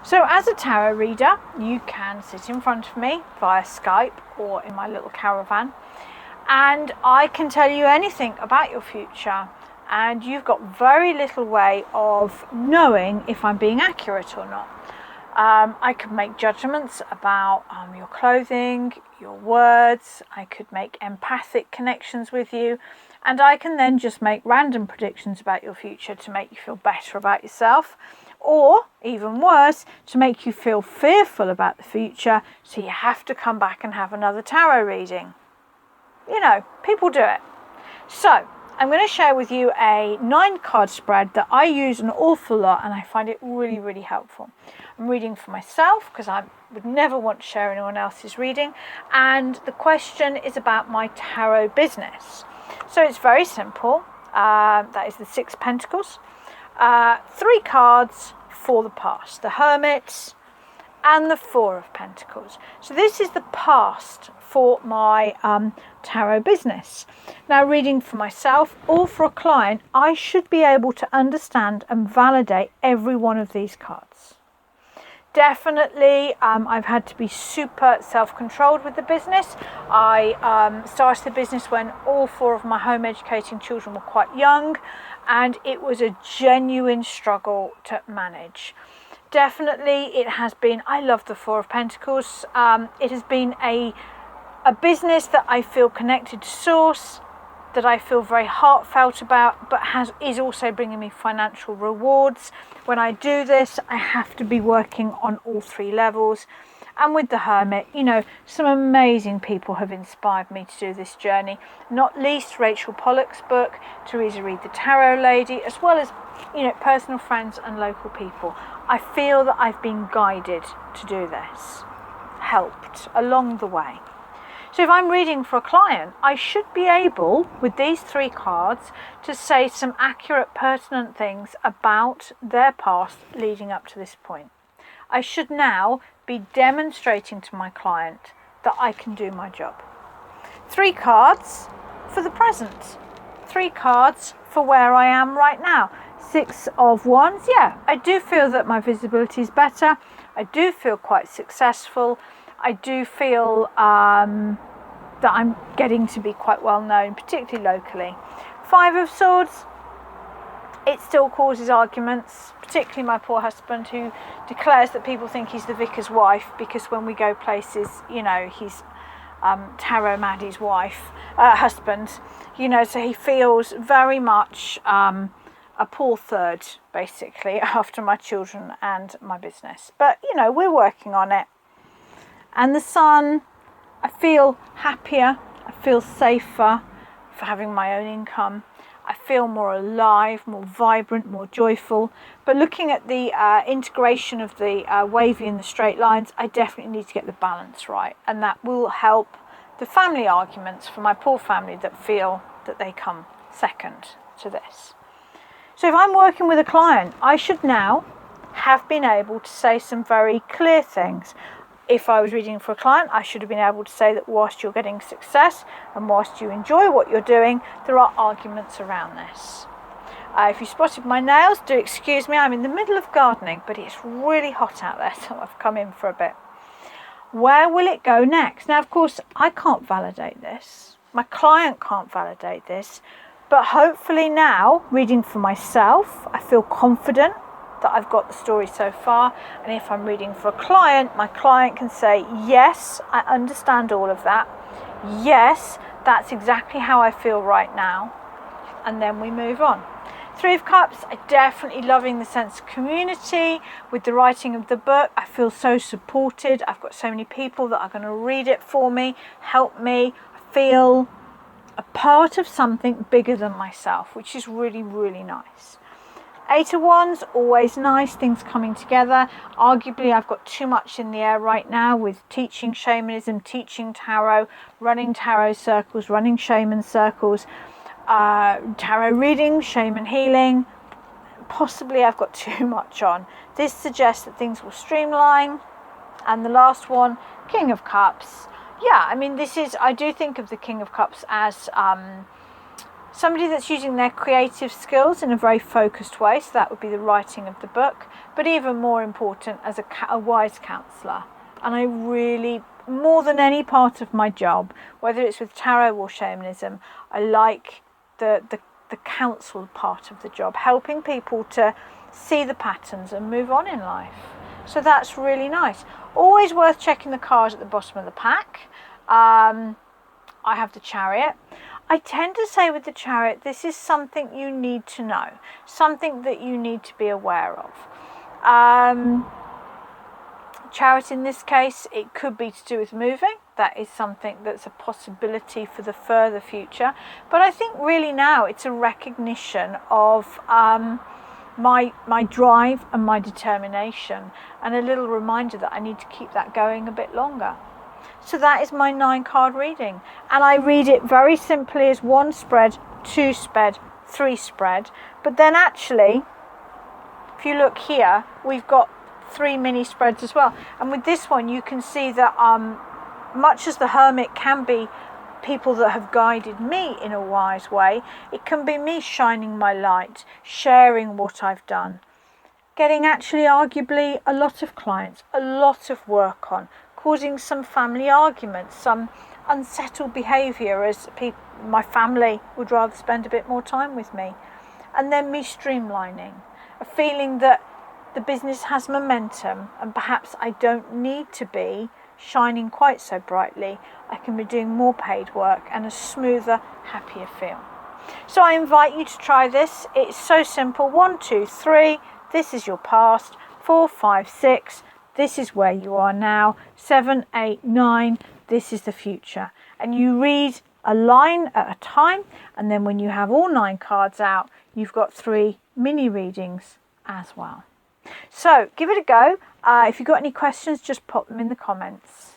So as a tarot reader, you can sit in front of me via Skype or in my little caravan, and I can tell you anything about your future, and you've got very little way of knowing if I'm being accurate or not. I could make judgments about your clothing, your words. I could make empathic connections with you, and I can then just make random predictions about your future to make you feel better about yourself, or even worse, to make you feel fearful about the future, so you have to come back and have another tarot reading. You know, people do it. So I'm going to share with you a 9-card spread that I use an awful lot, and I find it really, really helpful. I'm reading for myself because I would never want to share anyone else's reading, and the question is about my tarot business. So it's very simple. That is the 6 Pentacles. 3 cards for the past, the Hermit and the 4 of Pentacles. So this is the past for my tarot business. Now, reading for myself or for a client, I should be able to understand and validate every one of these cards. Definitely, I've had to be super self-controlled with the business. I started the business when all 4 of my home educating children were quite young, and it was a genuine struggle to manage. Definitely, it has been, I love the 4 of Pentacles. It has been a business that I feel connected to source, that I feel very heartfelt about, but is also bringing me financial rewards. When I do this, I have to be working on all 3 levels. And with the Hermit, you know, some amazing people have inspired me to do this journey, not least Rachel Pollock's book, Teresa Reid the Tarot Lady, as well as, you know, personal friends and local people. I feel that I've been guided to do this, helped along the way. So if I'm reading for a client, I should be able, with these 3 cards, to say some accurate, pertinent things about their past leading up to this point. I should now be demonstrating to my client that I can do my job. 3 cards for the present. 3 cards for where I am right now. 6 of Wands. Yeah, I do feel that my visibility is better. I do feel quite successful. I do feel that I'm getting to be quite well known, particularly locally. 5 of Swords. It still causes arguments, particularly my poor husband, who declares that people think he's the vicar's wife, because when we go places, you know, he's Tarot Maddy's husband, you know, so he feels very much a poor third, basically, after my children and my business. But, you know, we're working on it. And the Sun, I feel happier, I feel safer for having my own income. I feel more alive, more vibrant, more joyful. But looking at the integration of the wavy and the straight lines, I definitely need to get the balance right. And that will help the family arguments for my poor family that feel that they come second to this. So if I'm working with a client, I should now have been able to say some very clear things. If I was reading for a client, I should have been able to say that whilst you're getting success and whilst you enjoy what you're doing, there are arguments around this. If you spotted my nails, do excuse me, I'm in the middle of gardening, but it's really hot out there, so I've come in for a bit. Where will it go next? Now, of course, I can't validate this. My client can't validate this, but hopefully now, reading for myself, I feel confident that I've got the story so far, and if I'm reading for a client, my client can say, yes, I understand all of that, yes, that's exactly how I feel right now, and then we move on. 3 of Cups, I'm definitely loving the sense of community with the writing of the book. I feel so supported. I've got so many people that are going to read it for me, help me. I feel a part of something bigger than myself, which is really, really nice. 8 of Wands, always nice, things coming together. Arguably, I've got too much in the air right now with teaching shamanism, teaching tarot, running tarot circles, running shaman circles, tarot reading, shaman healing. Possibly I've got too much on. This suggests that things will streamline. And the last one, King of Cups. Yeah, I mean, I do think of the King of Cups as somebody that's using their creative skills in a very focused way, so that would be the writing of the book, but even more important, as a wise counsellor. And I really, more than any part of my job, whether it's with tarot or shamanism, I like the counsel part of the job, helping people to see the patterns and move on in life. So that's really nice. Always worth checking the cards at the bottom of the pack. I have the Chariot. I tend to say with the Chariot, this is something you need to know, something that you need to be aware of. Chariot in this case, it could be to do with moving. That is something that's a possibility for the further future. But I think really now it's a recognition of my drive and my determination, and a little reminder that I need to keep that going a bit longer. So that is my 9-card reading, and I read it very simply as 1 spread, 2 spread, 3 spread. But then actually, if you look here, we've got 3 mini spreads as well. And with this one, you can see that much as the Hermit can be people that have guided me in a wise way, it can be me shining my light, sharing what I've done, getting actually arguably a lot of clients, a lot of work on, causing some family arguments, some unsettled behaviour as my family would rather spend a bit more time with me, and then me streamlining, a feeling that the business has momentum and perhaps I don't need to be shining quite so brightly. I can be doing more paid work and a smoother, happier feel. So I invite you to try this. It's so simple. 1, 2, 3, this is your past. 4, 5, 6, this is where you are now. 7, 8, 9, this is the future. And you read a line at a time, and then when you have all 9 cards out, you've got 3 mini readings as well. So give it a go. If you've got any questions, just pop them in the comments.